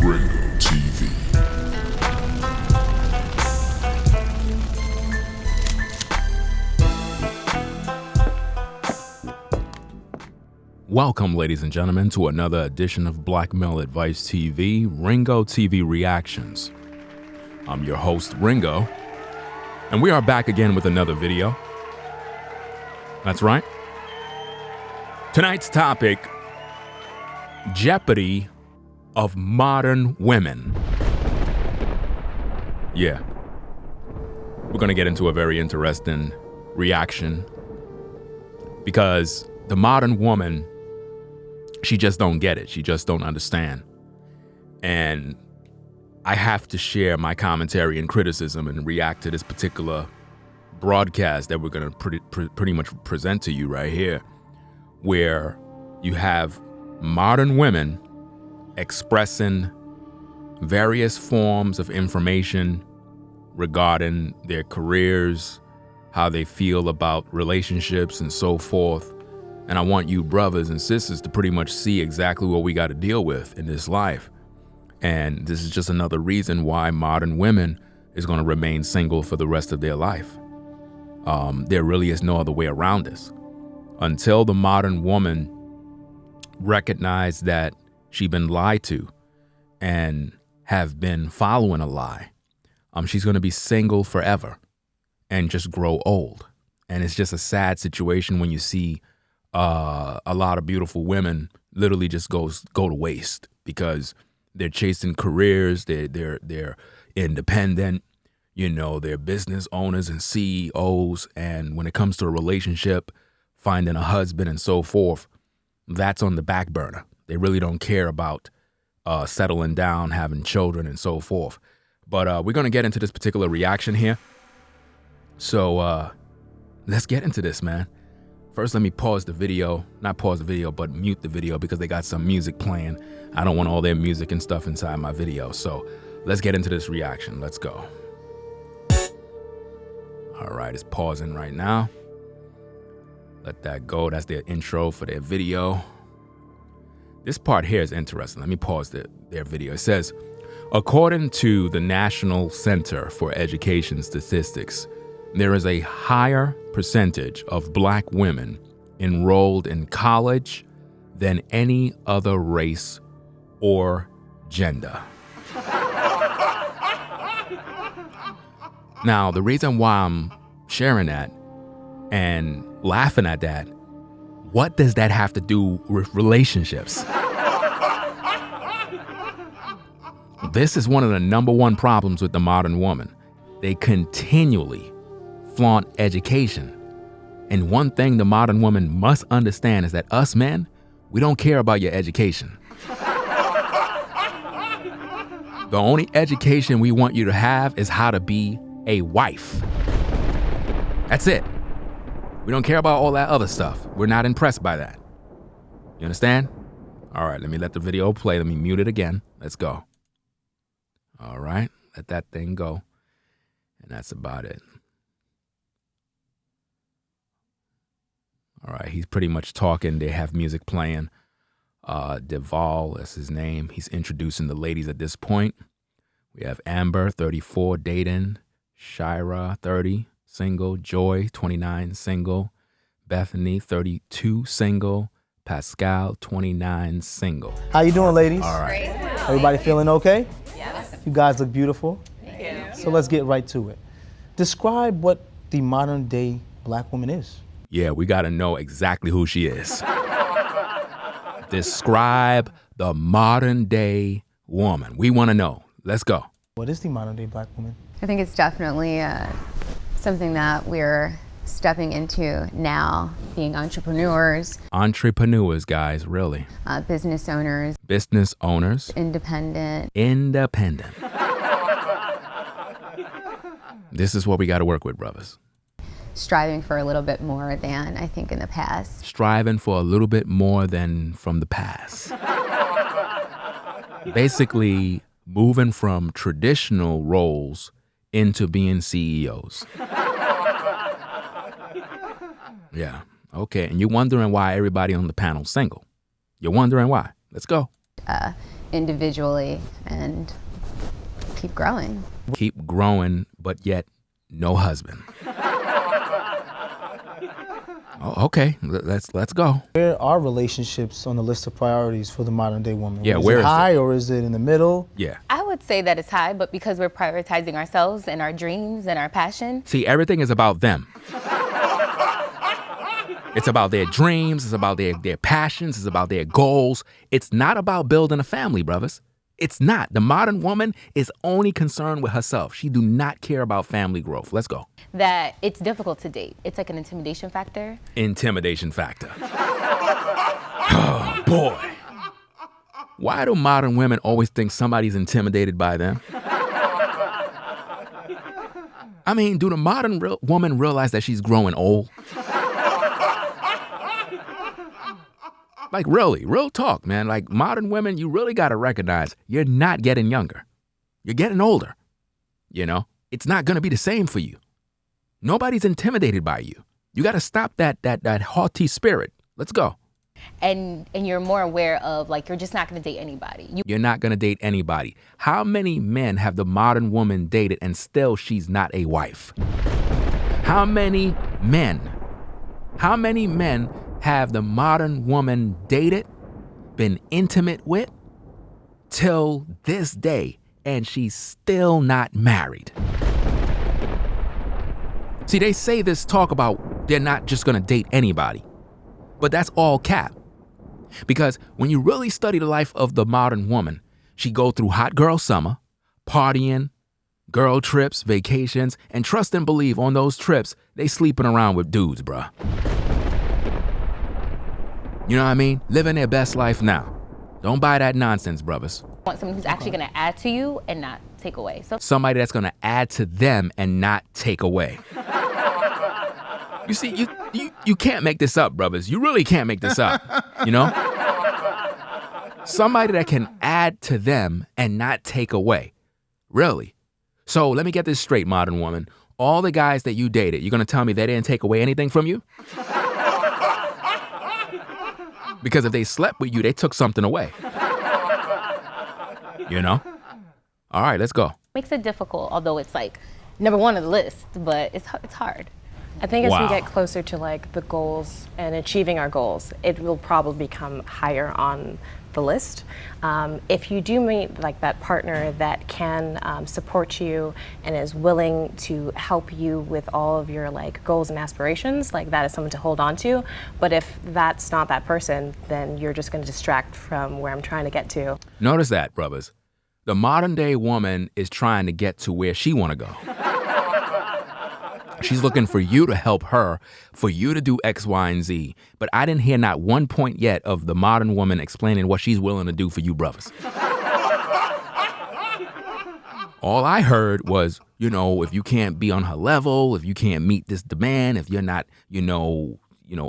Ringo TV. Welcome, ladies and gentlemen, to another edition of Black Male Advice TV, Ringo TV Reactions. I'm your host, Ringo, and we are back again with another video. That's right. Tonight's topic, Jeopardy of modern women. Yeah. We're going to get into a very interesting reaction because the modern woman, she just don't get it. She just don't understand. And I have to share my commentary and criticism and react to this particular broadcast that we're going to pretty much present to you right here, where you have modern women expressing various forms of information regarding their careers, how they feel about relationships and so forth. And I want you brothers and sisters to pretty much see exactly what we got to deal with in this life. And this is just another reason why modern women is going to remain single for the rest of their life. There really is no other way around this. Until the modern woman recognizes that she's been lied to and have been following a lie, she's going to be single forever and just grow old. And it's just a sad situation when you see a lot of beautiful women literally just go to waste because they're chasing careers, they're independent, they're business owners and CEOs, and when it comes to a relationship, finding a husband and so forth, that's on the back burner. They really don't care about settling down, having children and so forth. But we're gonna get into this particular reaction here. So let's get into this, man. First, let me pause the video, not pause the video, but mute the video because they got some music playing. I don't want all their music and stuff inside my video. So let's get into this reaction. Let's go. All right, it's pausing right now. Let that go. That's their intro for their video. This part here is interesting. Let me pause their video. It says, according to the National Center for Education Statistics, there is a higher percentage of black women enrolled in college than any other race or gender. Now, the reason why I'm sharing that and laughing at that, what does that have to do with relationships? This is one of the number one problems with the modern woman. They continually flaunt education. And one thing the modern woman must understand is that us men, we don't care about your education. The only education we want you to have is how to be a wife. That's it. We don't care about all that other stuff. We're not impressed by that. You understand? All right, let me let the video play. Let me mute it again. Let's go. All right, let that thing go. And that's about it. All right, he's pretty much talking. They have music playing. Deval, that's his name. He's introducing the ladies at this point. We have Amber, 34, dating. Shira, 30, single. Joy, 29, single. Bethany, 32, single. Pascal, 29, single. How you doing, ladies? All right. Everybody feeling okay? Yes. You guys look beautiful. Thank you. So let's get right to it. Describe what the modern day black woman is. Yeah, we got to know exactly who she is. Describe the modern day woman. We want to know. Let's go. What is the modern day black woman? I think it's definitely something that we're stepping into now, being entrepreneurs. Entrepreneurs, guys, really. Business owners. Business owners. Independent. Independent. This is what we got to work with, brothers. Striving for a little bit more than I think in the past. Striving for a little bit more than from the past. Basically, moving from traditional roles into being CEOs. Yeah, okay. And you're wondering why everybody on the panel's single. You're wondering why. Let's go. Individually and keep growing. Keep growing, but yet no husband. Oh, okay, let's go. Where are relationships on the list of priorities for the modern day woman? Yeah, is where it is high it? or is it in the middle? Yeah. I would say that it's high, but because we're prioritizing ourselves and our dreams and our passion. See, everything is about them. It's about their dreams. It's about their passions. It's about their goals. It's not about building a family, brothers. It's not. The modern woman is only concerned with herself. She do not care about family growth. Let's go. That it's difficult to date. It's like an intimidation factor. Intimidation factor. Oh, boy. Why do modern women always think somebody's intimidated by them? I mean, do the modern woman realize that she's growing old? Like, really, real talk, man. Like, modern women, you really got to recognize you're not getting younger. You're getting older. You know, it's not going to be the same for you. Nobody's intimidated by you. You got to stop that haughty spirit. Let's go. And you're more aware of, like, you're just not going to date anybody. You're not going to date anybody. How many men have the modern woman dated and still she's not a wife? How many men have the modern woman dated, been intimate with, till this day, and she's still not married? See, they say this talk about they're not just gonna date anybody, but that's all cap. Because when you really study the life of the modern woman, she go through hot girl summer, partying, girl trips, vacations, and trust and believe on those trips, they sleeping around with dudes, bruh. You know what I mean? Living their best life now. Don't buy that nonsense, brothers. You want someone who's actually going to add to you and not take away. So Somebody that's going to add to them and not take away. You see, you can't make this up, brothers. You really can't make this up, you know? Somebody that can add to them and not take away. Really. So let me get this straight, modern woman. All the guys that you dated, you're going to tell me they didn't take away anything from you? Because if they slept with you, they took something away. You know? All right, let's go. makes it difficult, although it's like number one on the list, but it's hard. I think as Wow. we get closer to like the goals and achieving our goals, it will probably become higher on the list. If you do meet like that partner that can support you and is willing to help you with all of your like goals and aspirations, like that is someone to hold on to. But if that's not that person, then you're just going to distract from where I'm trying to get to. Notice that, brothers. The modern day woman is trying to get to where she want to go. She's looking for you to help her, for you to do X, Y, and Z. But I didn't hear not one point yet of the modern woman explaining what she's willing to do for you brothers. All I heard was, if you can't be on her level, if you can't meet this demand, if you're not,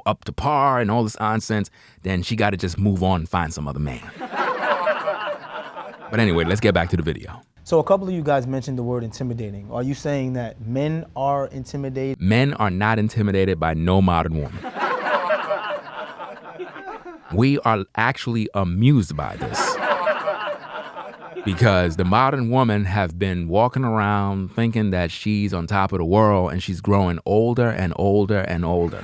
up to par and all this nonsense, then she got to just move on and find some other man. But anyway, let's get back to the video. So a couple of you guys mentioned the word intimidating. Are you saying that men are intimidated? Men are not intimidated by no modern woman. We are actually amused by this. Because the modern woman have been walking around thinking that she's on top of the world and she's growing older and older and older.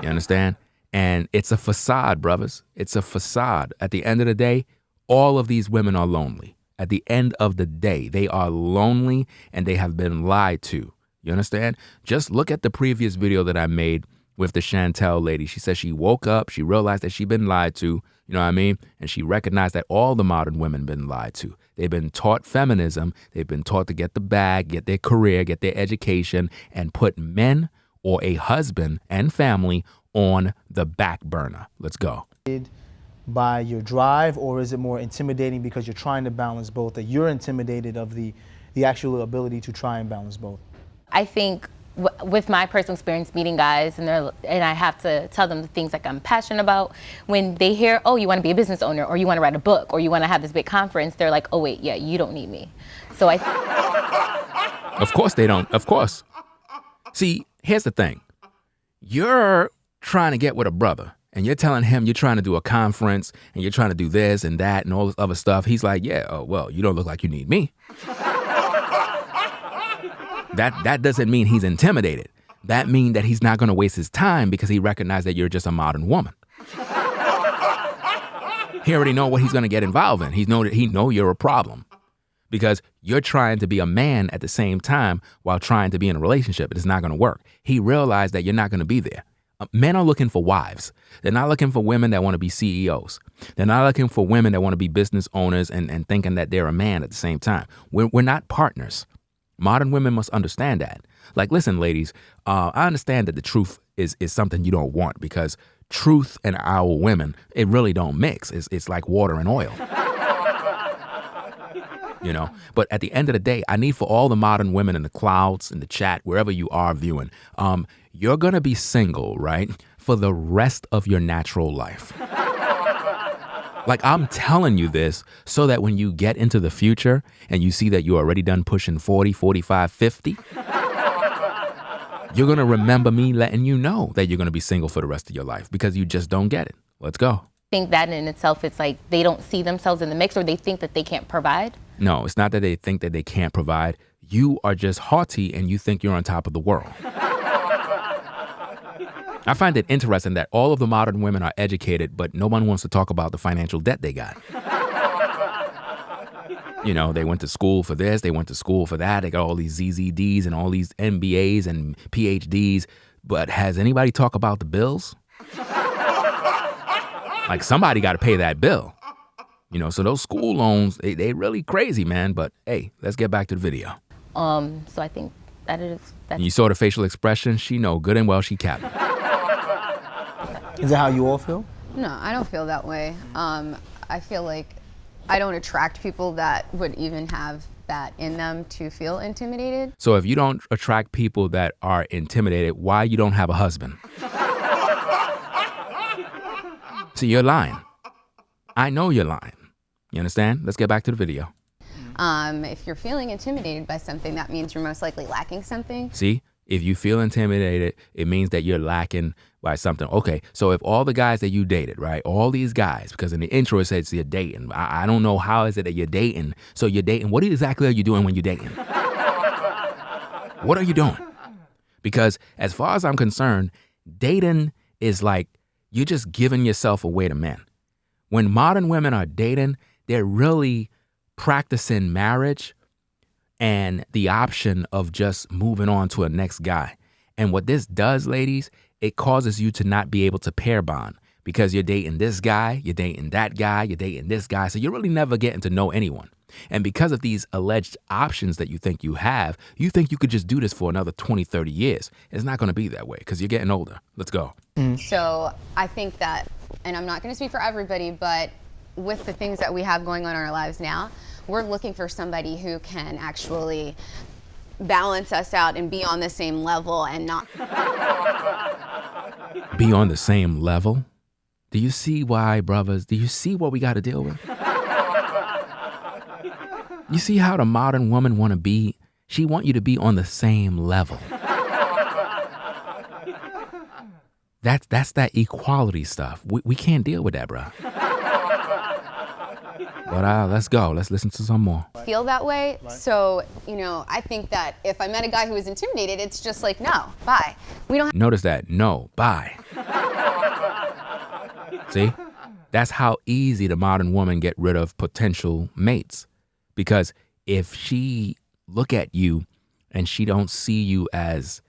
You understand? And it's a facade, brothers. It's a facade. At the end of the day, all of these women are lonely. At the end of the day, they are lonely and they have been lied to. You understand? Just look at the previous video that I made with the Chantel lady. She said she woke up, she realized that she'd been lied to, you know what I mean? And she recognized that all the modern women been lied to. They've been taught feminism. They've been taught to get the bag, get their career, get their education, and put men or a husband and family on the back burner. Let's go. By your drive, or is it more intimidating because you're trying to balance both, that you're intimidated of the actual ability to try and balance both? I think with my personal experience meeting guys and I have to tell them the things like I'm passionate about, when they hear, oh, you want to be a business owner or you want to write a book or you want to have this big conference, they're like, oh wait, yeah, you don't need me. So Of course they don't. Of course. See, here's the thing. You're trying to get with a brother and you're telling him you're trying to do a conference and you're trying to do this and that and all this other stuff, he's like, yeah, oh, well, you don't look like you need me. That doesn't mean he's intimidated. That means that he's not going to waste his time because he recognized that you're just a modern woman. He already know what he's going to get involved in. He know you're a problem because you're trying to be a man at the same time while trying to be in a relationship. It's not going to work. He realized that you're not going to be there. Men are looking for wives. They're not looking for women that want to be CEOs. They're not looking for women that want to be business owners and thinking that they're a man at the same time. We're not partners. Modern women must understand that. Like, listen, ladies, I understand that the truth is something you don't want because truth and our women, it really don't mix. It's like water and oil. You know, but at the end of the day, I need for all the modern women in the clouds, in the chat, wherever you are viewing, you're going to be single, right, for the rest of your natural life. Like, I'm telling you this so that when you get into the future and you see that you're already done pushing 40, 45, 50, you're going to remember me letting you know that you're going to be single for the rest of your life because you just don't get it. Let's go. I think that in itself, it's like they don't see themselves in the mix or they think that they can't provide. No, it's not that they think that they can't provide. You are just haughty and you think you're on top of the world. I find it interesting that all of the modern women are educated, but no one wants to talk about the financial debt they got. You know, they went to school for this, they went to school for that, they got all these ZZDs and all these MBAs and PhDs, but has anybody talk about the bills? Like, somebody got to pay that bill. You know, so those school loans, they really crazy, man, but hey, let's get back to the video. So I think that's... You saw the facial expression, she know good and well she capping. Is that how you all feel? No, I don't feel that way. I feel like I don't attract people that would even have that in them to feel intimidated. So if you don't attract people that are intimidated, why you don't have a husband? See, you're lying. I know you're lying. You understand? Let's get back to the video. If you're feeling intimidated by something, that means you're most likely lacking something. See, if you feel intimidated, it means that you're lacking by something. Okay, so if all the guys that you dated, right, all these guys, because in the intro it says you're dating. I don't know how is it that you're dating. So you're dating. What exactly are you doing when you're dating? What are you doing? Because as far as I'm concerned, dating is like you're just giving yourself away to men. When modern women are dating, they're really practicing marriage and the option of just moving on to a next guy. And what this does, ladies, it causes you to not be able to pair bond because you're dating this guy, you're dating that guy, you're dating this guy. So you're really never getting to know anyone. And because of these alleged options that you think you have, you think you could just do this for another 20, 30 years. It's not going to be that way because you're getting older. Let's go. So I think that, and I'm not going to speak for everybody, but with the things that we have going on in our lives now, we're looking for somebody who can actually balance us out and be on the same level and not be on the same level? Do you see why, brothers? Do you see what we got to deal with? You see how the modern woman want to be? She want you to be on the same level. That's that equality stuff. We can't deal with that, bro. But let's go. Let's listen to some more. Feel that way. So, you know, I think that if I met a guy who was intimidated, it's just like, no, bye. We don't Notice that. No, bye. See? That's how easy the modern woman get rid of potential mates. Because if she look at you and she don't see you as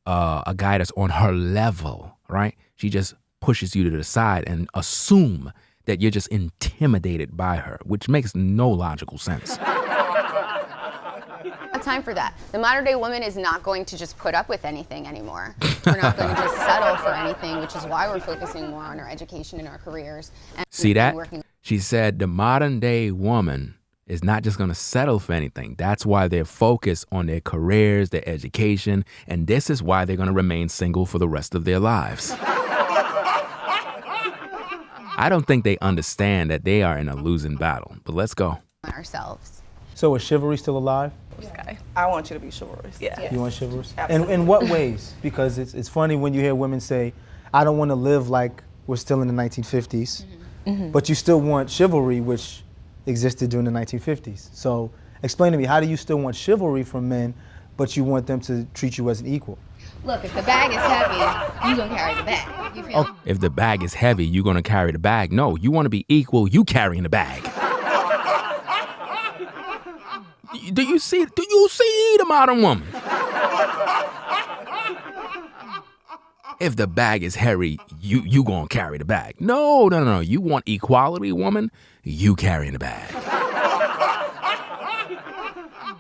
a guy that's on her level, right? She just pushes you to the side and assume that you're just intimidated by her, which makes no logical sense. time for that. The modern day woman is not going to just put up with anything anymore. We're not going to just settle for anything, which is why we're focusing more on our education and our careers. And See that? working. She said the modern day woman is not just going to settle for anything. That's why they're focused on their careers, their education, and this is why they're going to remain single for the rest of their lives. I don't think they understand that they are in a losing battle, but let's go. Ourselves. So is Chivalry still alive? Yeah. I want you to be chivalrous. Yeah. You want chivalrous? Absolutely. And in what ways? Because it's funny when you hear women say, I don't want to live like we're still in the 1950s, but you still want chivalry, which existed during the 1950s. So explain to me, how do you still want chivalry from men, but you want them to treat you as an equal? Look, if the bag is heavy, you gonna carry the bag. You feel me? If the bag is heavy, you're gonna carry the bag. No, you want to be equal. You carrying the bag. Do you see the modern woman? If the bag is hairy, you gonna carry the bag. No. You want equality, woman? You carrying the bag.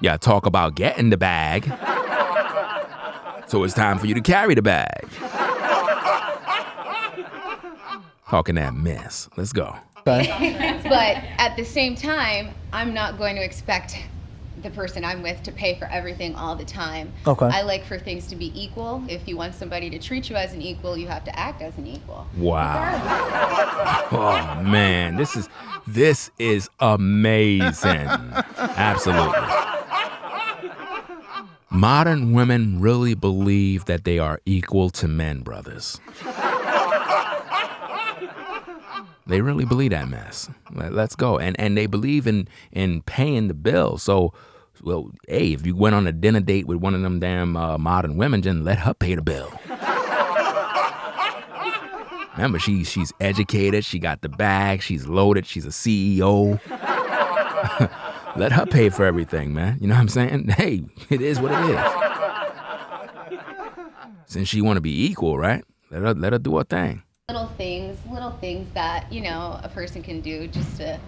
Yeah, talk about getting the bag. So it's time for you to carry the bag. Talking that mess. Let's go. Okay. But at the same time, I'm not going to expect the person I'm with to pay for everything all the time. Okay. I like for things to be equal. If you want somebody to treat you as an equal, you have to act as an equal. Wow. Oh man, this is amazing. Absolutely. Modern women really believe that they are equal to men, brothers. They really believe that mess. Let's go. And they believe in paying the bill. So, well, hey, if you went on a dinner date with one of them damn modern women, then let her pay the bill. Remember, she's educated. She got the bag. She's loaded. She's a CEO. Let her pay for everything, man. You know what I'm saying? Hey, it is what it is. Since she want to be equal, right? Let her do her thing. Little things that, you know, a person can do just to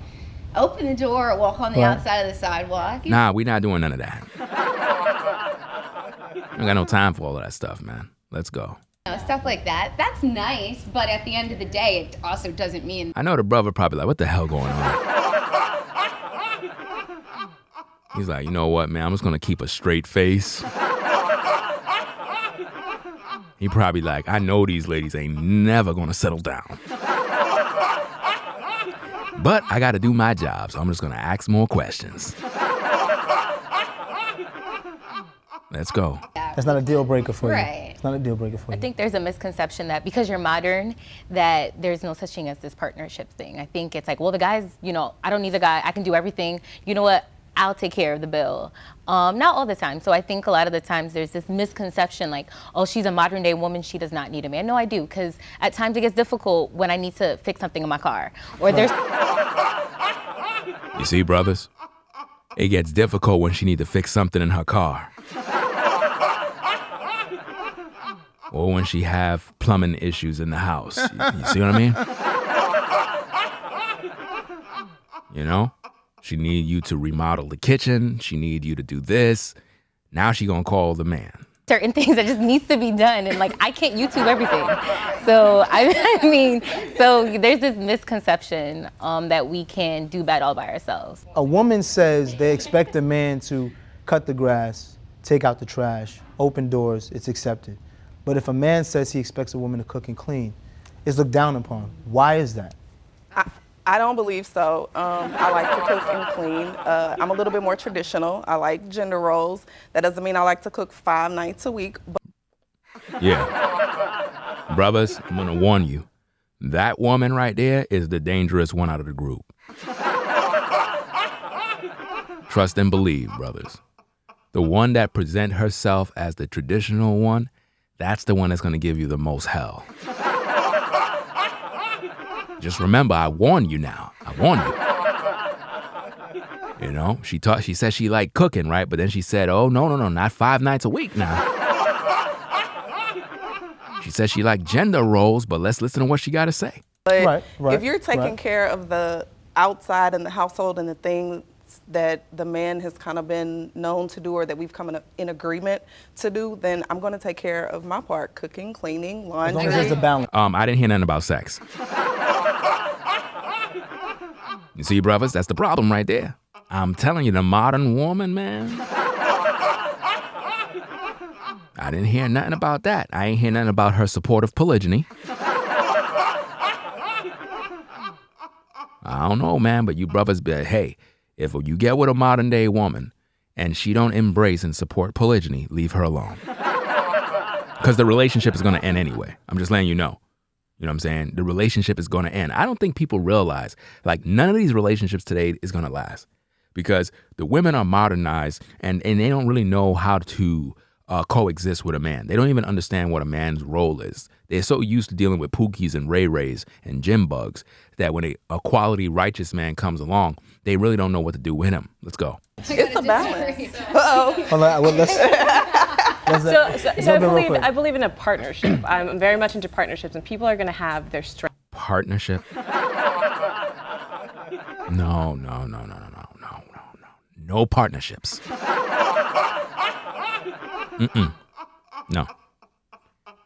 open the door or walk on the outside of the sidewalk. Nah, we not doing none of that. I don't got no time for all of that stuff, man. Let's go. You know, stuff like that. That's nice, but at the end of the day, it also doesn't mean. I know the brother probably like, what the hell going on? He's like, you know what, man? I'm just going to keep a straight face. He probably like, I know these ladies ain't never going to settle down. But I got to do my job, so I'm just going to ask more questions. Let's go. That's not a deal breaker for you. Right. It's not a deal breaker for you. I think there's a misconception that because you're modern, that there's no such thing as this partnership thing. I think it's like, well, the guy's, you know, I don't need the guy. I can do everything. You know what? I'll take care of the bill. Not all the time. So I think a lot of the times there's this misconception like, oh, she's a modern day woman. She does not need a man. No, I do. Because at times it gets difficult when I need to fix something in my car. Or there's... You see, brothers? It gets difficult when she needs to fix something in her car. Or when she have plumbing issues in the house. You see what I mean? You know? She need you to remodel the kitchen. She need you to do this. Now she gonna call the man. certain things that just needs to be done, and like I can't YouTube everything. So I mean, so there's this misconception that we can do that all by ourselves. A woman says they expect a man to cut the grass, take out the trash, open doors, it's accepted. But if a man says he expects a woman to cook and clean, it's looked down upon. Why is that? I don't believe so. I like to cook and clean. I'm a little bit more traditional. I like gender roles. That doesn't mean I like to cook 5 nights a week. But yeah. Brothers, I'm gonna warn you. That woman right there is the dangerous one out of the group. Trust and believe, brothers. The one that present herself as the traditional one, that's the one that's gonna give you the most hell. Just remember, I warned you now. I warned you. You know, she said she liked cooking, right? But then she said, oh, no, not 5 nights a week now. She said she liked gender roles, but let's listen to what she got to say. But if you're taking care of the outside and the household and the things that the man has kind of been known to do or that we've come in agreement to do, then I'm going to take care of my part, cooking, cleaning, laundry. As long as there's a balance. I didn't hear nothing about sex. You see, brothers, that's the problem right there. I'm telling you, the modern woman, man. I didn't hear nothing about that. I ain't hear nothing about her support of polygyny. I don't know, man, but you brothers be hey, if you get with a modern day woman and she don't embrace and support polygyny, leave her alone. Because the relationship is going to end anyway. I'm just letting you know. You know what I'm saying? The relationship is going to end. I don't think people realize, like, none of these relationships today is going to last because the women are modernized and they don't really know how to coexist with a man. They don't even understand what a man's role is. They're so used to dealing with Pookies and Ray Rays and Jim Bugs that when a quality righteous man comes along, they really don't know what to do with him. Let's go. It's a balance. Uh-oh. Hold on, well, let's I believe in a partnership. I'm very much into partnerships, and people are going to have their strengths. Partnership? No. No partnerships. No.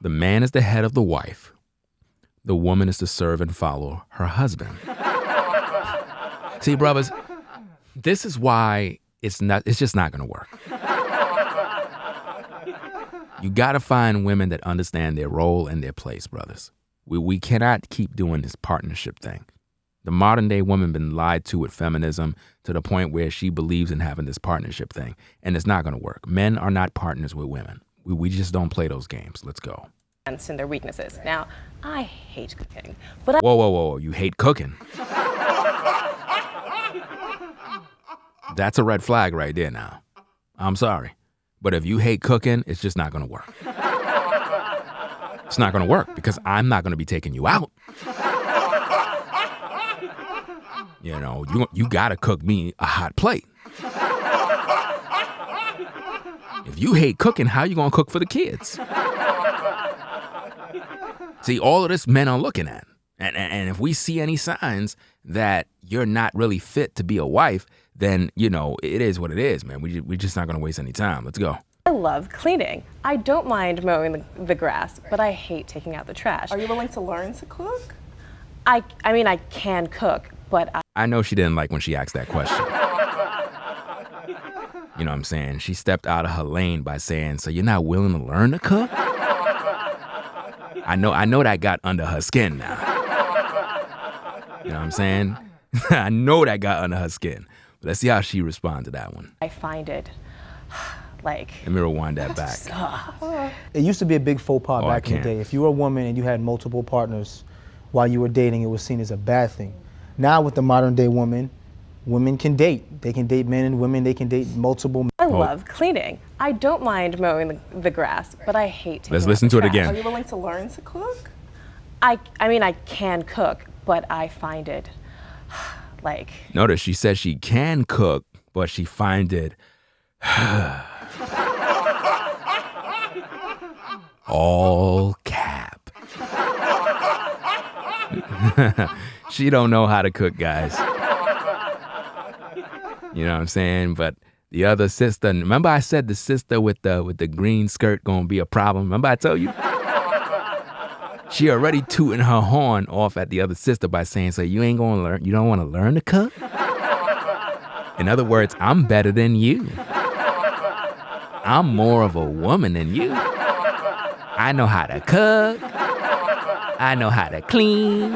The man is the head of the wife. The woman is to serve and follow her husband. See, brothers, this is why it's just not going to work. You got to find women that understand their role and their place, brothers. We cannot keep doing this partnership thing. The modern day woman been lied to with feminism to the point where she believes in having this partnership thing, and it's not going to work. Men are not partners with women. We just don't play those games. Let's go. And their weaknesses. Now, I hate cooking, but Whoa. You hate cooking? That's a red flag right there now. I'm sorry. But if you hate cooking, it's just not going to work. It's not going to work because I'm not going to be taking you out. You know, you got to cook me a hot plate. If you hate cooking, how you going to cook for the kids? See, all of this men are looking at. And if we see any signs that you're not really fit to be a wife, then, you know, it is what it is, man. We're just not going to waste any time. Let's go. I love cleaning. I don't mind mowing the grass, but I hate taking out the trash. Are you willing to learn to cook? I mean, I can cook, but I know she didn't like when she asked that question. You know what I'm saying? She stepped out of her lane by saying, so you're not willing to learn to cook? I know that got under her skin now. You know what I'm saying? I know that got under her skin. But let's see how she responds to that one. I find it like... Let me rewind that back. It used to be a big faux pas back in the day. If you were a woman and you had multiple partners while you were dating, it was seen as a bad thing. Now with the modern day woman, women can date. They can date men and women. They can date multiple men. I love cleaning. I don't mind mowing the grass, but I hate taking Let's out listen the to it trash. Are again. you willing to learn to cook? I mean, I can cook, but I find it like... Notice she said she can cook, but she finds it all cap. She don't know how to cook, guys. You know what I'm saying? But the other sister, remember I said the sister with the green skirt gonna be a problem? Remember I told you? She already tooting her horn off at the other sister by saying, so you ain't gonna learn, you don't wanna learn to cook? In other words, I'm better than you. I'm more of a woman than you. I know how to cook. I know how to clean.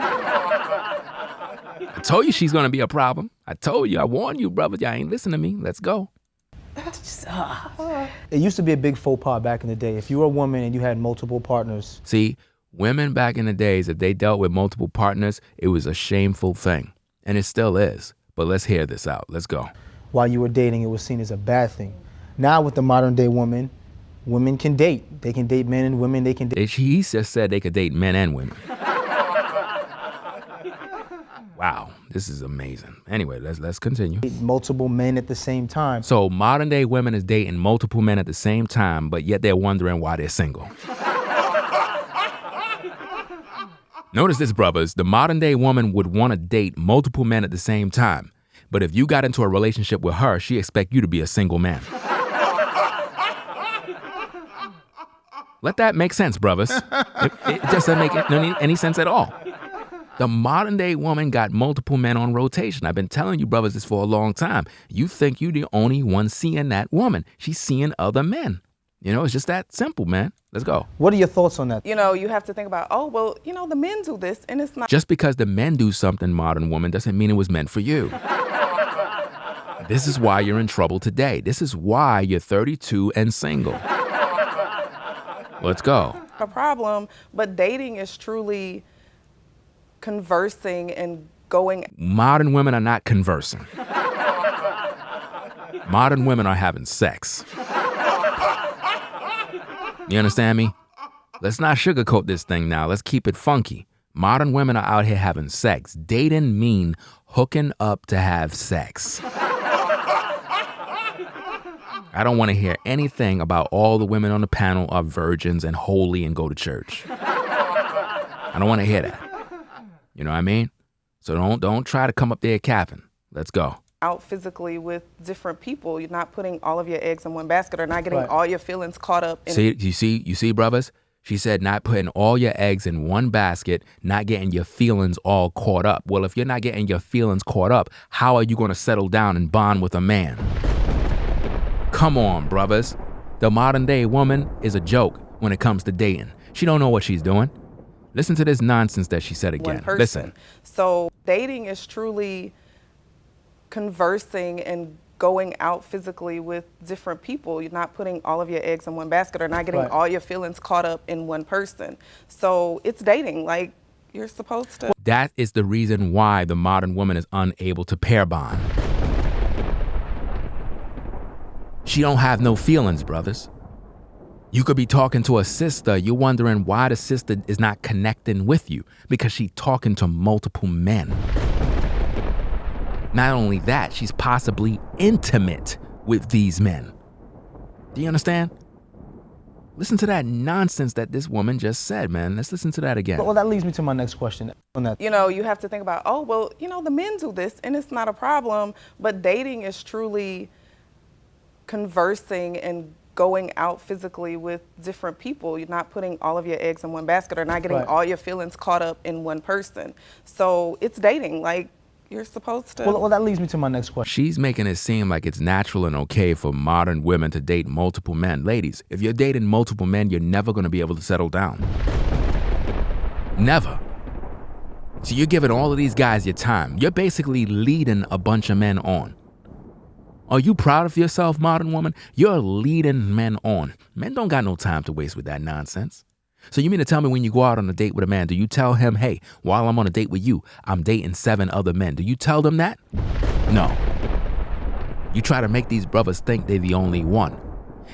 I told you she's gonna be a problem. I told you, I warned you, brother. Y'all ain't listen to me. Let's go. It used to be a big faux pas back in the day. If you were a woman and you had multiple partners. See, women back in the days, if they dealt with multiple partners, it was a shameful thing. And it still is. But let's hear this out. Let's go. While you were dating, it was seen as a bad thing. Now with the modern day woman, women can date. They can date men and women. They can date. He just said they could date men and women. Wow, this is amazing. Anyway, let's continue. Multiple men at the same time. So modern day women is dating multiple men at the same time, but yet they're wondering why they're single. Notice this, brothers. The modern day woman would want to date multiple men at the same time. But if you got into a relationship with her, she expect you to be a single man. Let that make sense, brothers. It just doesn't make any sense at all. The modern day woman got multiple men on rotation. I've been telling you, brothers, this for a long time. You think you're the only one seeing that woman. She's seeing other men. You know, it's just that simple, man. Let's go. What are your thoughts on that? You know, you have to think about, oh, well, you know, the men do this, and it's not. Just because the men do something, modern woman, doesn't mean it was meant for you. This is why you're in trouble today. This is why you're 32 and single. Let's go. A problem, but dating is truly conversing and going. Modern women are not conversing. Modern women are having sex. You understand me? Let's not sugarcoat this thing now. Let's keep it funky. Modern women are out here having sex. Dating mean hooking up to have sex. I don't want to hear anything about all the women on the panel are virgins and holy and go to church. I don't want to hear that. You know what I mean? So don't try to come up there capping. Let's go. Out physically with different people. You're not putting all of your eggs in one basket or not getting Right. all your feelings caught up in. See, you see, brothers? She said not putting all your eggs in one basket, not getting your feelings all caught up. Well, if you're not getting your feelings caught up, how are you going to settle down and bond with a man? Come on, brothers. The modern day woman is a joke when it comes to dating. She don't know what she's doing. Listen to this nonsense that she said again. One person. Listen. So dating is truly conversing and going out physically with different people. You're not putting all of your eggs in one basket or not getting Right. all your feelings caught up in one person. So it's dating like you're supposed to. That is the reason why the modern woman is unable to pair bond. She don't have no feelings, brothers. You could be talking to a sister. You're wondering why the sister is not connecting with you because she's talking to multiple men. Not only that, she's possibly intimate with these men. Do you understand? Listen to that nonsense that this woman just said, man. Let's listen to that again. Well, that leads me to my next question on that. You know, you have to think about, oh, well, you know, the men do this and it's not a problem. But dating is truly conversing and going out physically with different people. You're not putting all of your eggs in one basket or not getting Right. all your feelings caught up in one person. So it's dating like you're supposed to. Well, that leads me to my next question. She's making it seem like it's natural and okay for modern women to date multiple men. Ladies, if you're dating multiple men, you're never going to be able to settle down. Never. So you're giving all of these guys your time. You're basically leading a bunch of men on. Are you proud of yourself, modern woman? You're leading men on. Men don't got no time to waste with that nonsense. So you mean to tell me when you go out on a date with a man, do you tell him, hey, while I'm on a date with you, I'm dating 7 other men? Do you tell them that? No. You try to make these brothers think they're the only one.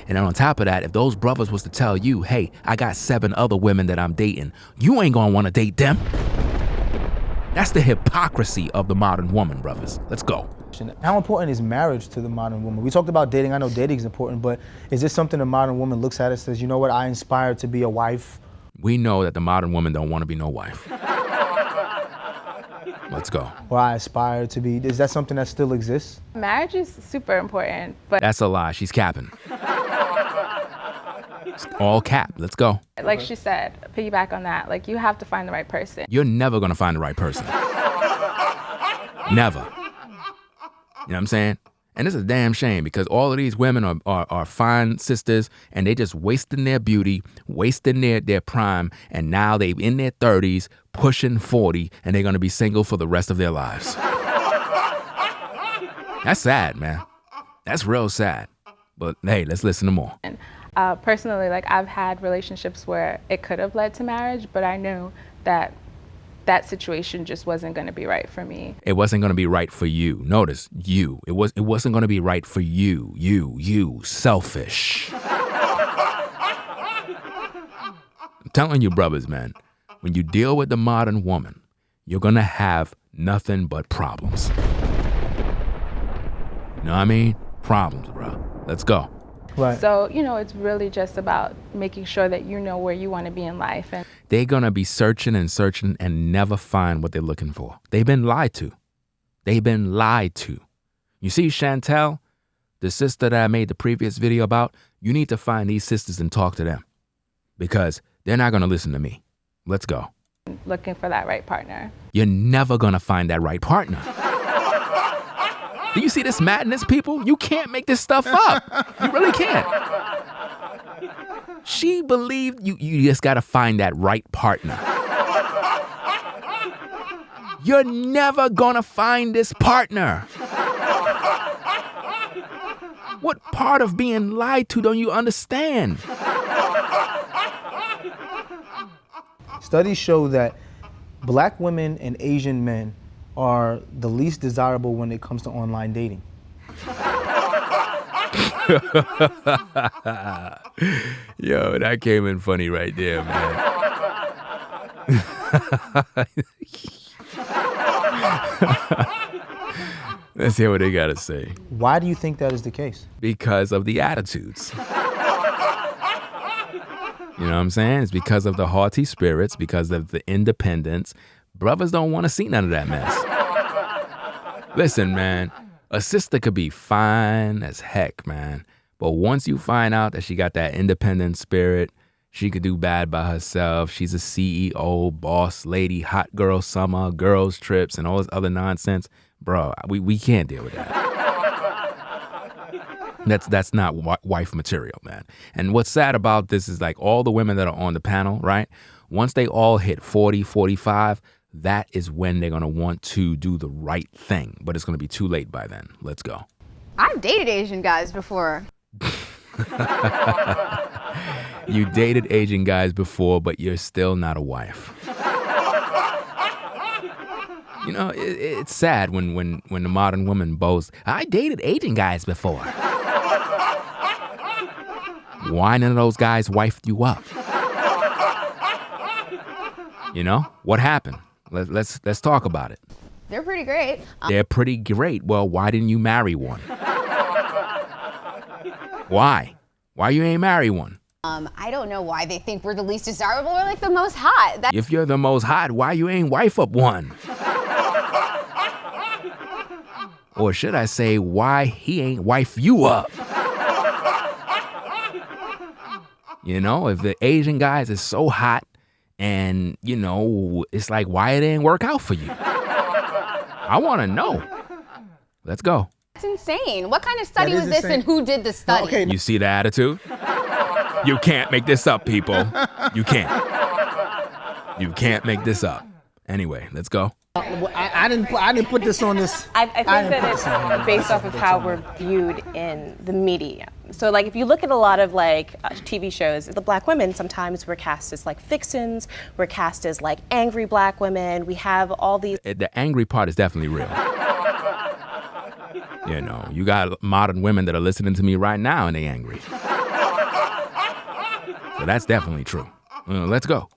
And then on top of that, if those brothers was to tell you, hey, I got 7 other women that I'm dating, you ain't gonna wanna date them. That's the hypocrisy of the modern woman, brothers. Let's go. How important is marriage to the modern woman? We talked about dating. I know dating is important, but is this something the modern woman looks at and says, you know what, I inspired to be a wife? We know that the modern woman don't want to be no wife. Let's go. Or I aspire to be. Is that something that still exists? Marriage is super important, but That's a lie. She's capping. It's all cap. Let's go. like she said, piggyback on that, like you have to find the right person. You're never going to find the right person. Never. You know what I'm saying? And it's a damn shame because all of these women are fine sisters and they just wasting their beauty, wasting their prime, and now they in their 30s, pushing 40, and they're going to be single for the rest of their lives. That's sad, man. That's real sad. But hey, let's listen to more. Personally, like I've had relationships where it could have led to marriage, but I knew that that situation just wasn't going to be right for me. It wasn't going to be right for you. Notice, you. It wasn't going to be right for you. You, selfish. I'm telling you, brothers, man, when you deal with the modern woman, you're going to have nothing but problems. You know what I mean? Problems, bro. Let's go. Right. So, you know, it's really just about making sure that you know where you want to be in life. And They're going to be searching and never find what they're looking for. They've been lied to. They've been lied to. You see, Chantel, the sister that I made the previous video about, you need to find these sisters and talk to them because they're not going to listen to me. Let's go. looking for that right partner. You're never going to find that right partner. Do you see this madness, people? You can't make this stuff up. You really can't. She believed you just got to find that right partner. You're never going to find this partner. What part of being lied to don't you understand? Studies show that Black women and Asian men are the least desirable when it comes to online dating. Yo, that came in funny right there, man. Let's hear what they gotta say. Why do you think that is the case? Because of the attitudes. You know what I'm saying? It's because of the haughty spirits, because of the independence. Brothers don't want to see none of that mess. Listen, man, a sister could be fine as heck, man. But once you find out that she got that independent spirit, she could do bad by herself. She's a CEO, boss lady, hot girl summer, girls trips, and all this other nonsense. Bro, we can't deal with that. That's not wife material, man. And what's sad about this is like all the women that are on the panel, right? Once they all hit 40, 45, that is when they're going to want to do the right thing. But it's going to be too late by then. Let's go. I've dated Asian guys before. You dated Asian guys before, but you're still not a wife. You know, it's sad when the modern woman boasts, I dated Asian guys before. Why none of those guys wifed you up? You know, what happened? Let's talk about it. They're pretty great. They're pretty great. Well, why didn't you marry one? Why? Why you ain't marry one? I don't know why they think we're the least desirable or like the most hot. If you're the most hot, why you ain't wife up one? Or should I say, why he ain't wife you up? You know, if the Asian guys is so hot and, you know, it's like, why it didn't work out for you? I want to know. Let's go. That's insane. What kind of study That was is this insane. and who did the study? Okay. You see the attitude? You can't make this up, people. You can't. You can't make this up. Anyway, let's go. I didn't put this on this. I think that it's based off of how we're viewed in the media. So, like, if you look at a lot of, like, TV shows, the black women, sometimes we're cast as, like, vixens. We're cast as, like, angry black women. We have all these... The angry part is definitely real. You know, you got modern women that are listening to me right now and they angry. So that's definitely true. Let's go.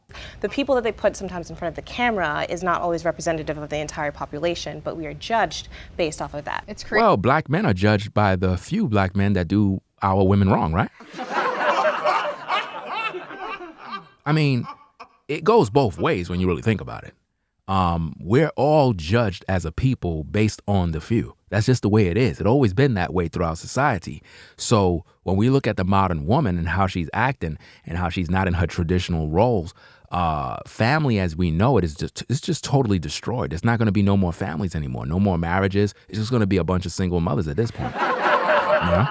The people that they put sometimes in front of the camera is not always representative of the entire population, but we are judged based off of that. It's crazy. Well, black men are judged by the few black men that do our women wrong, right? I mean, it goes both ways when you really think about it. We're all judged as a people based on the few. That's just the way it is. It's always been that way throughout society. So when we look at the modern woman and how she's acting and how she's not in her traditional roles, family as we know it it's just totally destroyed. There's not going to be no more families anymore, no more marriages. It's just going to be a bunch of single mothers at this point. You know?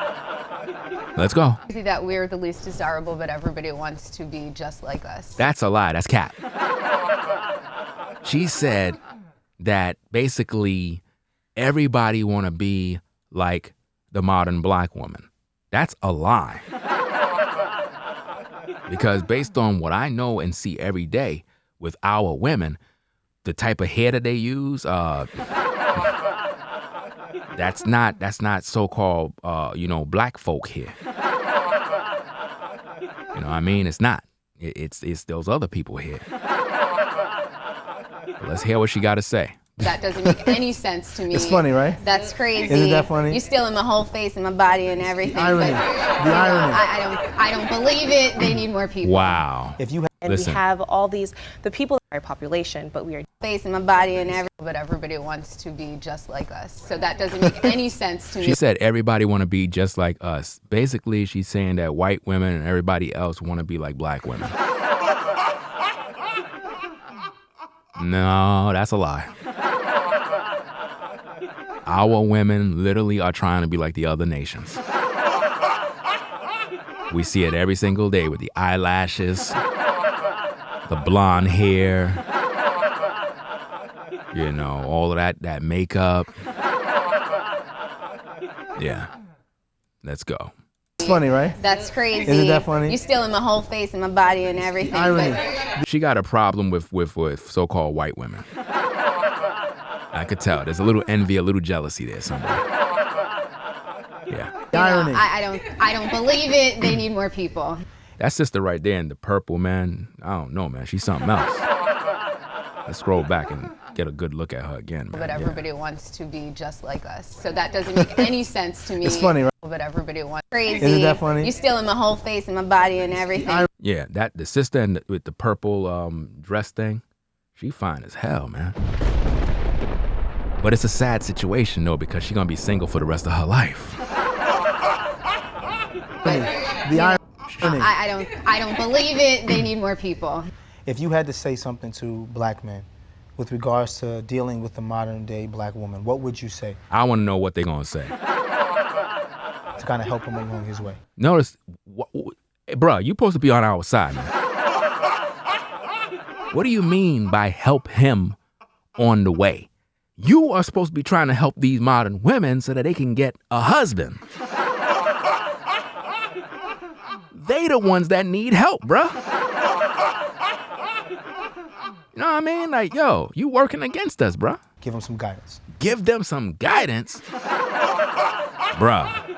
Let's go. Crazy that we're the least desirable, but everybody wants to be just like us. That's a lie. That's cap. She said that basically everybody want to be like the modern black woman. That's a lie. Because based on what I know and see every day with our women, the type of hair that they use, that's not so-called, black folk hair. You know what I mean? It's not. It's those other people here. Let's hear what she got to say. That doesn't make any sense to me. It's funny, right? That's crazy. Isn't that funny? You're stealing my whole face and my body and everything. The irony. But, The irony. I don't believe it. They need more people. Wow. If you And Listen. we have all these, the people in our population, but we are Face and my body and everything. But everybody wants to be just like us. So that doesn't make any sense to me. She said everybody want to be just like us. Basically, she's saying that white women and everybody else want to be like black women. No, that's a lie. Our women literally are trying to be like the other nations. We see it every single day with the eyelashes, the blonde hair, you know, all of that makeup. Yeah, let's go. funny, right? That's crazy. Isn't that funny? You stealing my whole face and my body and everything. Irony. But She got a problem with so-called white women. I could tell. There's a little envy, a little jealousy there somewhere. Yeah. The irony. I don't believe it. They need more people. That sister right there in the purple, man, I don't know, man. She's something else. Let's scroll back and get a good look at her again, man. But everybody wants to be just like us. So that doesn't make any sense to me. It's funny, right? But everybody wants crazy. Isn't that funny? You stealing my whole face and my body and everything. Yeah, the sister with the purple dress thing, she fine as hell, man. But it's a sad situation, though, because she's going to be single for the rest of her life. The irony. I don't believe it. They need more people. If you had to say something to black men with regards to dealing with the modern day black woman, what would you say I want to know what they're going to say. to kind of help him along his way? Notice, bruh, you supposed to be on our side, man. What do you mean by help him on the way? You are supposed to be trying to help these modern women so that they can get a husband. They the ones that need help, bruh. You know what I mean? Like, yo, you working against us, bruh. Give him some guidance. Give them some guidance. Bruh.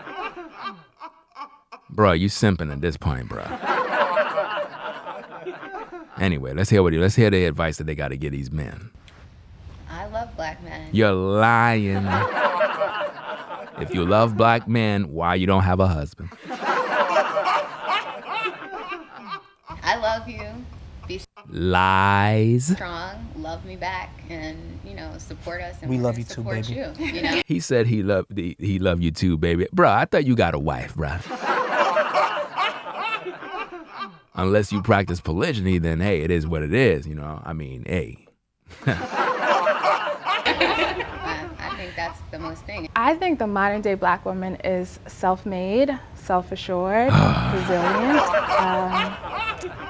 Bruh, you simping at this point, bruh. Anyway, let's hear the advice that they got to give these men. I love black men. You're lying. If you love black men, why you don't have a husband? I love you. Be Lies. strong. Love me back, and support us. And We we're love gonna you too, support baby. You. He said he loved you too, baby. Bruh, I thought you got a wife, bruh. Unless you practice polygyny, then hey, it is what it is, I mean, hey. I think that's the most thing. I think the modern day black woman is self-made, self-assured, resilient,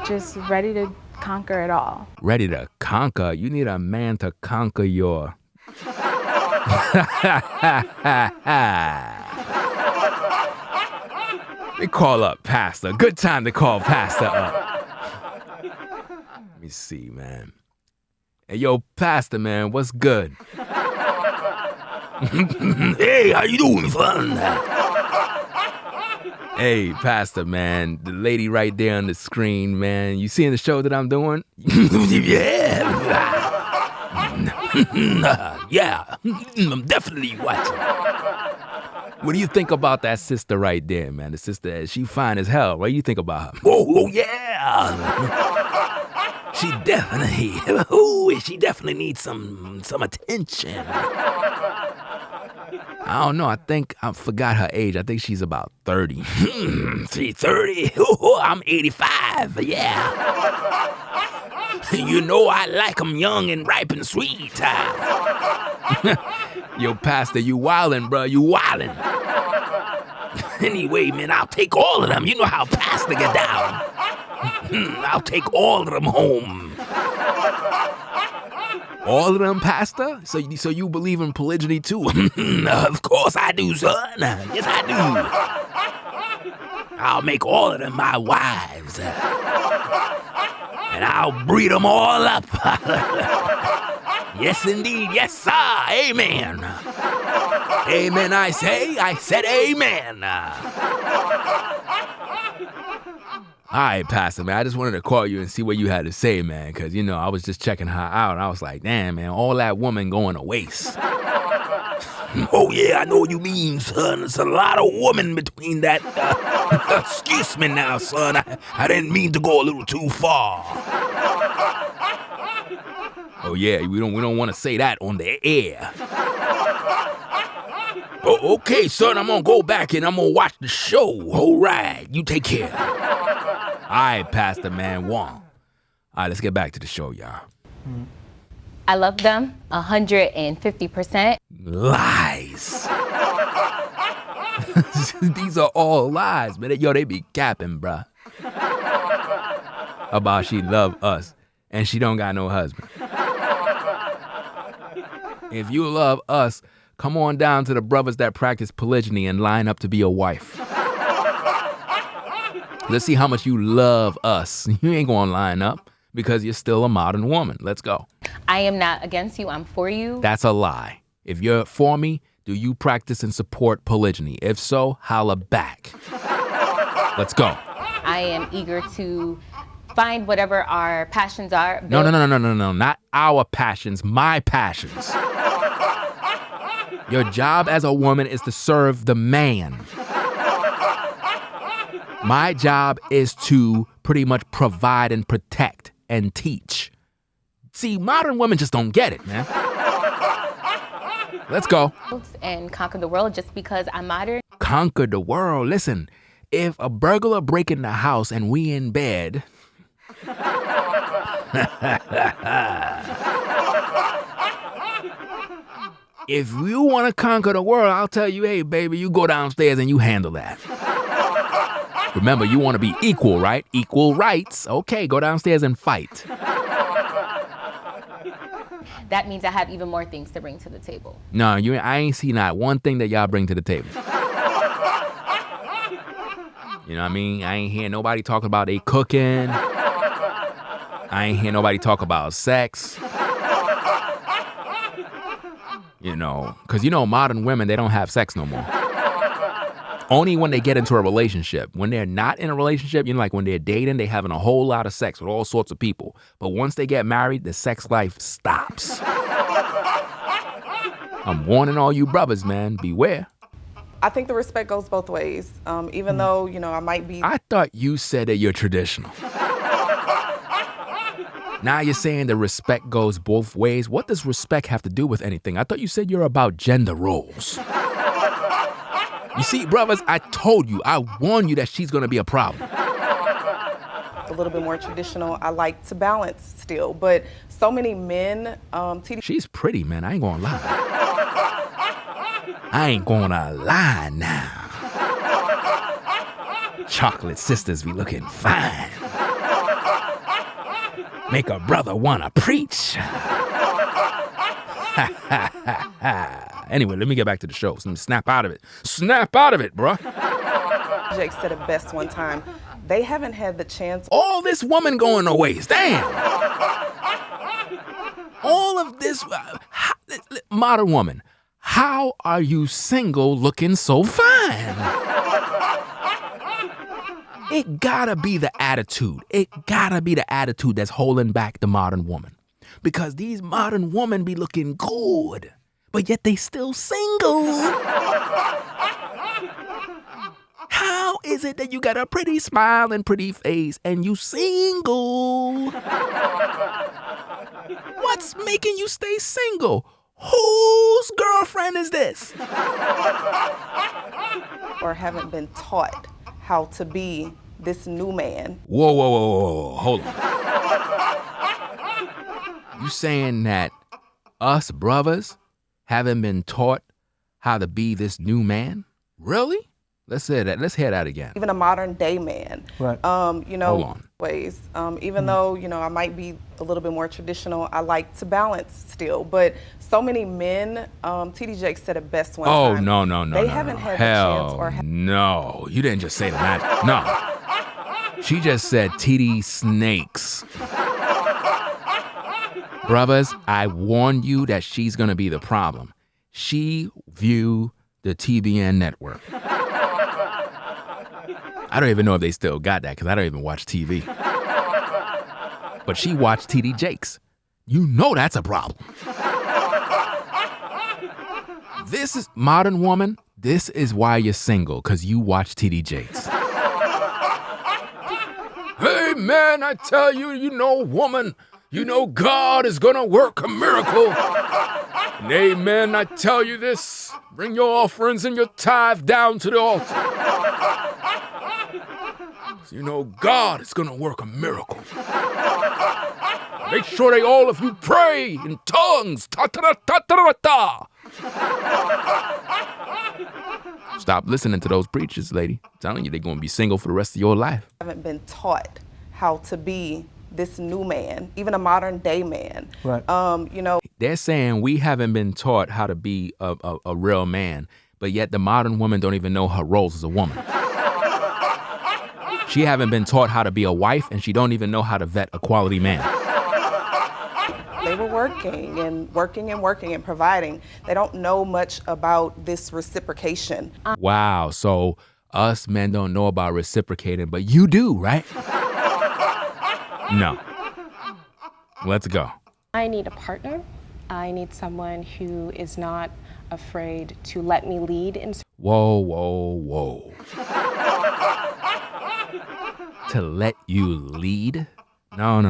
just ready to conquer it all. Ready to conquer? You need a man to conquer your... They call up Pastor. Good time to call Pastor up. Let me see, man. Hey, yo, Pastor, man, what's good? Hey, how you doing, son? Hey, Pastor, man, the lady right there on the screen, man. You seeing the show that I'm doing? Yeah. Yeah, I'm definitely watching. What do you think about that sister right there, man? The sister, she fine as hell. What do you think about her? Oh yeah. She definitely needs some attention. I don't know. I think I forgot her age. I think she's about 30. She's 30. I'm 85. Yeah. I like them young and ripe and sweet. Yo, Pastor, you wildin', bro. You wildin'. Anyway, man, I'll take all of them. You know how Pastor get down. I'll take all of them home. All of them, Pastor? So you believe in polygyny too? Of course I do, son. Yes, I do. I'll make all of them my wives. And I'll breed them all up. Yes, indeed. Yes, sir. Amen. Amen, I said amen. All right, Pastor, man, I just wanted to call you and see what you had to say, man, because, I was just checking her out, and I was like, damn, man, all that woman going to waste. Oh, yeah, I know what you mean, son. It's a lot of woman between that. Excuse me now, son. I didn't mean to go a little too far. Oh, yeah, we don't want to say that on the air. Oh, okay, son, I'm going to go back and I'm going to watch the show. All right, you take care. All right, Pastor Man Wong. All right, let's get back to the show, y'all. I love them 150%. Lies. These are all lies, man. Yo, they be capping, bruh. About she love us and she don't got no husband. If you love us, come on down to the brothers that practice polygyny and line up to be a wife. Let's see how much you love us. You ain't gonna line up because you're still a modern woman. Let's go. I am not against you. I'm for you. That's a lie. If you're for me, do you practice and support polygyny? If so, holla back. Let's go. I am eager to find whatever our passions are. No. Not our passions, my passions. Your job as a woman is to serve the man. My job is to pretty much provide and protect and teach. See, modern women just don't get it, man. Let's go. And conquer the world just because I'm modern. Conquer the world. Listen, if a burglar break in the house and we in bed, if you want to conquer the world, I'll tell you, hey, baby, you go downstairs and you handle that. Remember, you want to be equal, right? Equal rights. Okay, go downstairs and fight. That means I have even more things to bring to the table. No, I ain't see not one thing that y'all bring to the table. You know what I mean? I ain't hear nobody talking about they cooking. I ain't hear nobody talk about sex. You know, because modern women, they don't have sex no more. Only when they get into a relationship. When they're not in a relationship, like when they're dating, they having a whole lot of sex with all sorts of people. But once they get married, the sex life stops. I'm warning all you brothers, man, beware. I think the respect goes both ways. Even though, I might be... I thought you said that you're traditional. Now you're saying the respect goes both ways. What does respect have to do with anything? I thought you said you're about gender roles. You see, brothers, I told you, I warned you that she's going to be a problem. A little bit more traditional. I like to balance still, but so many men, She's pretty, man. I ain't going to lie. I ain't going to lie now. Chocolate sisters be looking fine. Make a brother want to preach. Anyway, let me get back to the show. So let me snap out of it. Snap out of it, bruh. Jake said it best one time. They haven't had the chance. All this woman going to waste. Damn. All of this. Modern woman, how are you single looking so fine? It gotta be the attitude. It gotta be the attitude that's holding back the modern woman. Because these modern women be looking good, but yet they still single. How is it that you got a pretty smile and pretty face and you single? What's making you stay single? Whose girlfriend is this? Or haven't been taught how to be this new man. Whoa. Hold on. You saying that us brothers haven't been taught how to be this new man? Really? Let's hear that. Let's hear that again. Even a modern day man. Right. Hold on. Ways. Even though, I might be a little bit more traditional, I like to balance still. But so many men, TD Jake said it best one time. No. They haven't had the chance or no. You didn't just say that. No. She just said TD snakes. Brothers, I warned you that she's going to be the problem. She viewed the TBN network. I don't even know if they still got that because I don't even watch TV. But she watched TD Jakes. You know that's a problem. This is modern woman. This is why you're single, because you watch TD Jakes. Hey, man, I tell you, woman, God is going to work a miracle. And amen, I tell you this, bring your offerings and your tithe down to the altar. God is going to work a miracle. Make sure all of you pray in tongues. Ta-ta-ta-ta-ta-ta. Stop listening to those preachers, lady. I'm telling you, they're going to be single for the rest of your life. Haven't been taught how to be this new man, even a modern day man. Right. They're saying we haven't been taught how to be a real man, but yet the modern woman don't even know her roles as a woman. She haven't been taught how to be a wife, and she don't even know how to vet a quality man. They were working and providing. They don't know much about this reciprocation. Wow, so us men don't know about reciprocating, but you do, right? No. Let's go. I need a partner. I need someone who is not afraid to let me lead in. Whoa, whoa, whoa. To let you lead? No.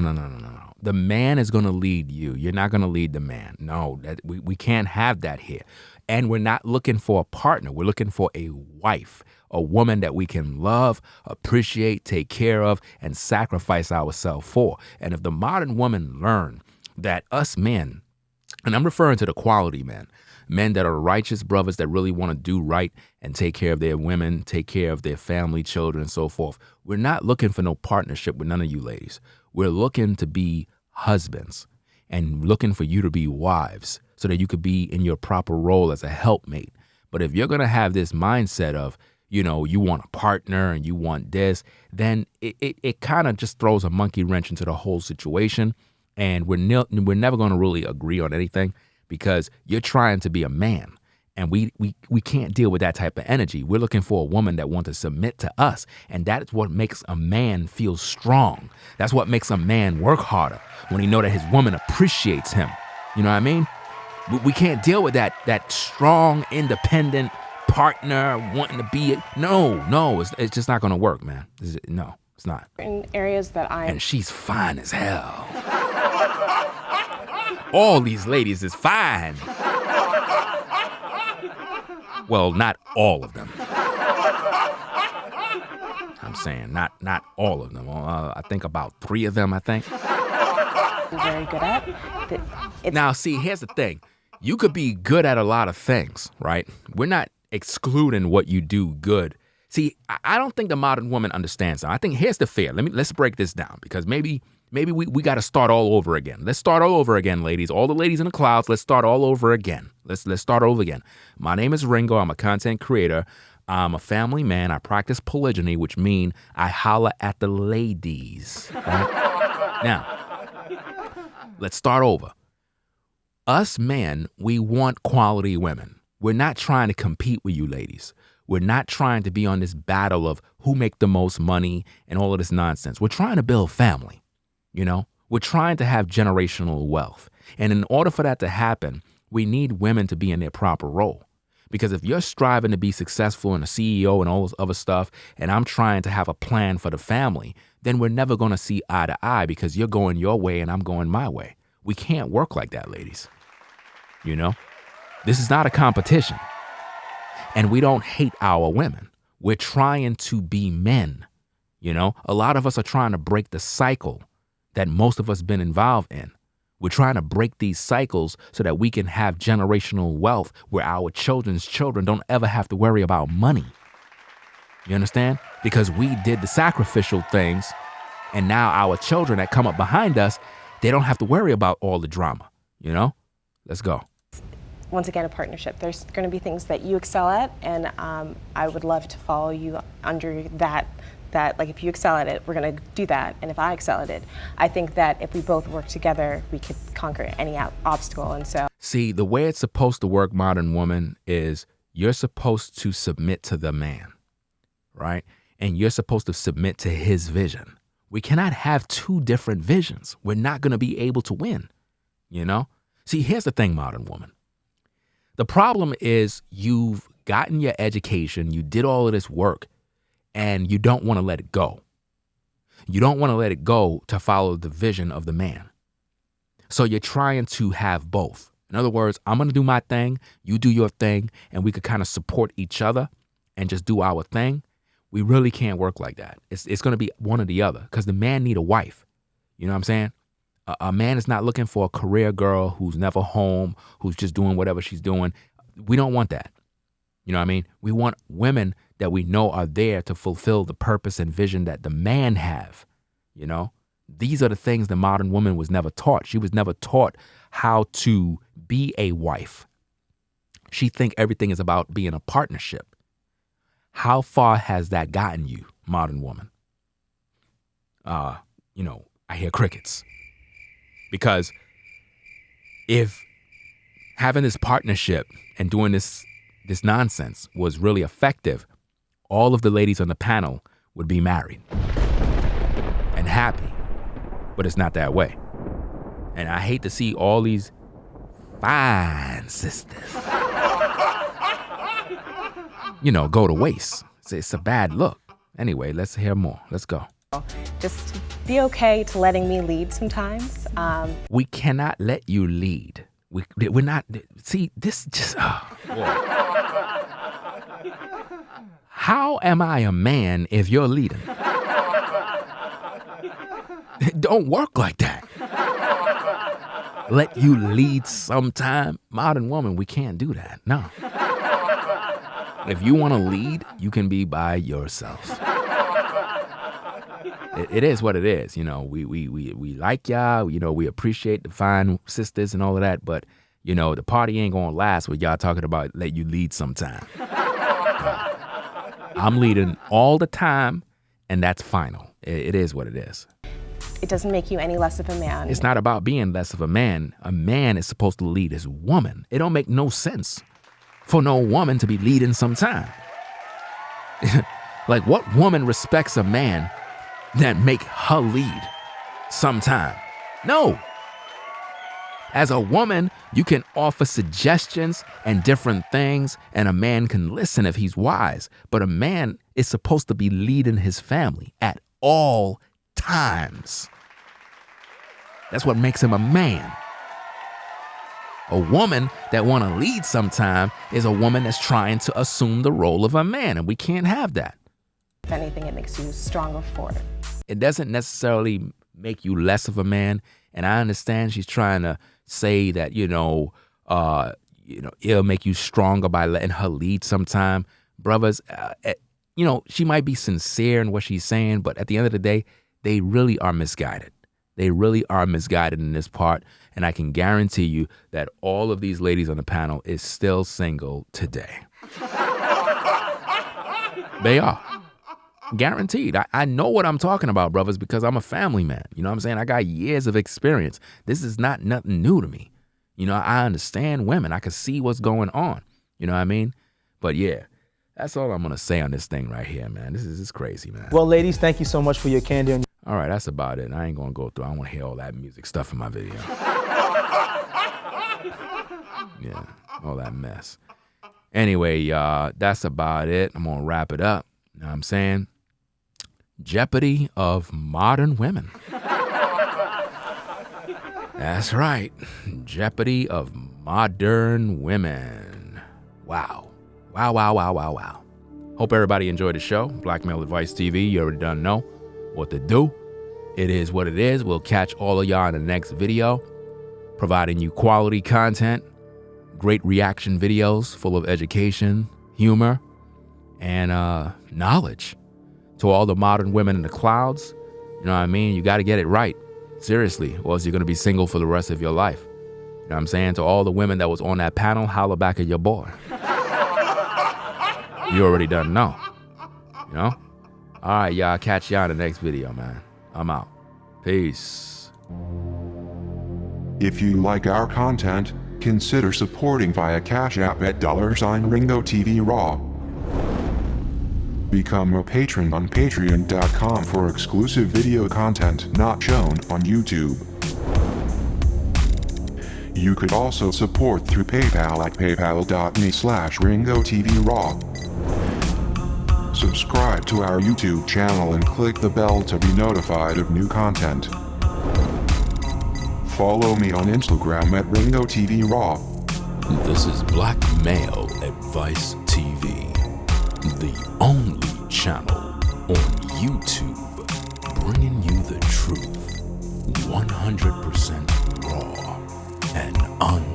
The man is going to lead you. You're not going to lead the man. No, we can't have that here. And we're not looking for a partner. We're looking for a wife, a woman that we can love, appreciate, take care of, and sacrifice ourselves for. And if the modern woman learn that us men, and I'm referring to the quality men that are righteous brothers that really want to do right and take care of their women, take care of their family, children, and so forth. We're not looking for no partnership with none of you ladies. We're looking to be husbands and looking for you to be wives so that you could be in your proper role as a helpmate. But if you're going to have this mindset of, you know, you want a partner and you want this, then it kind of just throws a monkey wrench into the whole situation. And we're never going to really agree on anything because you're trying to be a man. And we can't deal with that type of energy. We're looking for a woman that wants to submit to us. And that's what makes a man feel strong. That's what makes a man work harder when he know that his woman appreciates him. You know what I mean? We can't deal with that strong, independent partner wanting to be. No, it's just not going to work, man. No, it's not. In areas that And she's fine as hell. All these ladies is fine. Well, not all of them. I'm saying not all of them. I think about 3 of them, I think. I'm very good at. Now, see, here's the thing. You could be good at a lot of things, right? We're not excluding what you do good. See, I don't think the modern woman understands that. I think here's the fear. Let's break this down because maybe we got to start all over again. Let's start all over again, ladies. All the ladies in the clouds, let's start all over again. Let's start over again. My name is Ringo. I'm a content creator. I'm a family man. I practice polygyny, which means I holler at the ladies. Right? Now, let's start over. Us men, we want quality women. We're not trying to compete with you ladies. We're not trying to be on this battle of who make the most money and all of this nonsense. We're trying to build family. You know, we're trying to have generational wealth. And in order for that to happen, we need women to be in their proper role. Because if you're striving to be successful and a CEO and all this other stuff, and I'm trying to have a plan for the family, then we're never going to see eye to eye because you're going your way and I'm going my way. We can't work like that, ladies. You know, this is not a competition. And we don't hate our women. We're trying to be men. You know, a lot of us are trying to break the cycle that most of us been involved in. We're trying to break these cycles so that we can have generational wealth where our children's children don't ever have to worry about money. You understand? Because we did the sacrificial things and now our children that come up behind us, they don't have to worry about all the drama, you know? Let's go. Once again, a partnership. There's going to be things that you excel at, and I would love to follow you under that, like if you excel at it, we're going to do that, and if I excel at it, I think that if we both work together, we could conquer any obstacle, and so. See, the way it's supposed to work, modern woman, is you're supposed to submit to the man, right? And you're supposed to submit to his vision. We cannot have 2 different visions. We're not going to be able to win, you know? See, here's the thing, modern woman. The problem is you've gotten your education, you did all of this work, and you don't want to let it go. You don't want to let it go to follow the vision of the man. So you're trying to have both. In other words, I'm going to do my thing, you do your thing, and we could kind of support each other and just do our thing. We really can't work like that. It's going to be one or the other because the man need a wife. You know what I'm saying? A man is not looking for a career girl who's never home, who's just doing whatever she's doing. We don't want that. You know what I mean? We want women that we know are there to fulfill the purpose and vision that the man have. You know, these are the things the modern woman was never taught. She was never taught how to be a wife. She think everything is about being a partnership. How far has that gotten you, modern woman? I hear crickets. Because if having this partnership and doing this nonsense was really effective, all of the ladies on the panel would be married and happy. But it's not that way. And I hate to see all these fine sisters, go to waste. It's a bad look. Anyway, let's hear more. Let's go. Just be okay to letting me lead sometimes. We cannot let you lead. We're not. See, this just. Oh, boy. How am I a man if you're leading? It don't work like that. Let you lead sometime. Modern woman, we can't do that. No. If you want to lead, you can be by yourself. It is what it is. We like y'all. We appreciate the fine sisters and all of that. But, the party ain't going to last with y'all talking about let you lead sometime. I'm leading all the time, and that's final. It is what it is. It doesn't make you any less of a man. It's not about being less of a man. A man is supposed to lead his woman. It don't make no sense for no woman to be leading sometime. Like, what woman respects a man that make her lead sometime? No. As a woman, you can offer suggestions and different things, and a man can listen if he's wise. But a man is supposed to be leading his family at all times. That's what makes him a man. A woman that want to lead sometime is a woman that's trying to assume the role of a man, and we can't have that. If anything, it makes you stronger for it. It doesn't necessarily make you less of a man, and I understand she's trying to say that, it'll make you stronger by letting her lead sometime. Brothers, she might be sincere in what she's saying, but at the end of the day, they really are misguided. They really are misguided in this part, and I can guarantee you that all of these ladies on the panel is still single today. They are. Guaranteed. I know what I'm talking about, brothers, because I'm a family man. You know what I'm saying? I got years of experience. This is not nothing new to me. I understand women. I can see what's going on. You know what I mean? But yeah, that's all I'm going to say on this thing right here, man. This is crazy, man. Well, ladies, thank you so much for your candor. All right, that's about it. I ain't going to go through. I don't want to hear all that music stuff in my video. Yeah, all that mess. Anyway, that's about it. I'm going to wrap it up. You know what I'm saying? Jeopardy of modern women. That's right. Jeopardy of modern women. Wow. Wow. Hope everybody enjoyed the show. Blackmail Advice TV. You already done know what to do. It is what it is. We'll catch all of y'all in the next video, providing you quality content, great reaction videos full of education, humor, and knowledge. To all the modern women in the clouds, you know what I mean? You got to get it right. Seriously, or else you're going to be single for the rest of your life. You know what I'm saying? To all the women that was on that panel, holler back at your boy. You already done know. All right, y'all. Catch y'all in the next video, man. I'm out. Peace. If you like our content, consider supporting via Cash App at $Ringo TV Raw. Become a patron on patreon.com for exclusive video content not shown on YouTube. You could also support through PayPal at paypal.me/RingoTVRaw. Subscribe to our YouTube channel and click the bell to be notified of new content. Follow me on Instagram at RingoTVRaw. This is Blackmail Advice TV. The only channel on YouTube bringing you the truth 100% raw and uncut.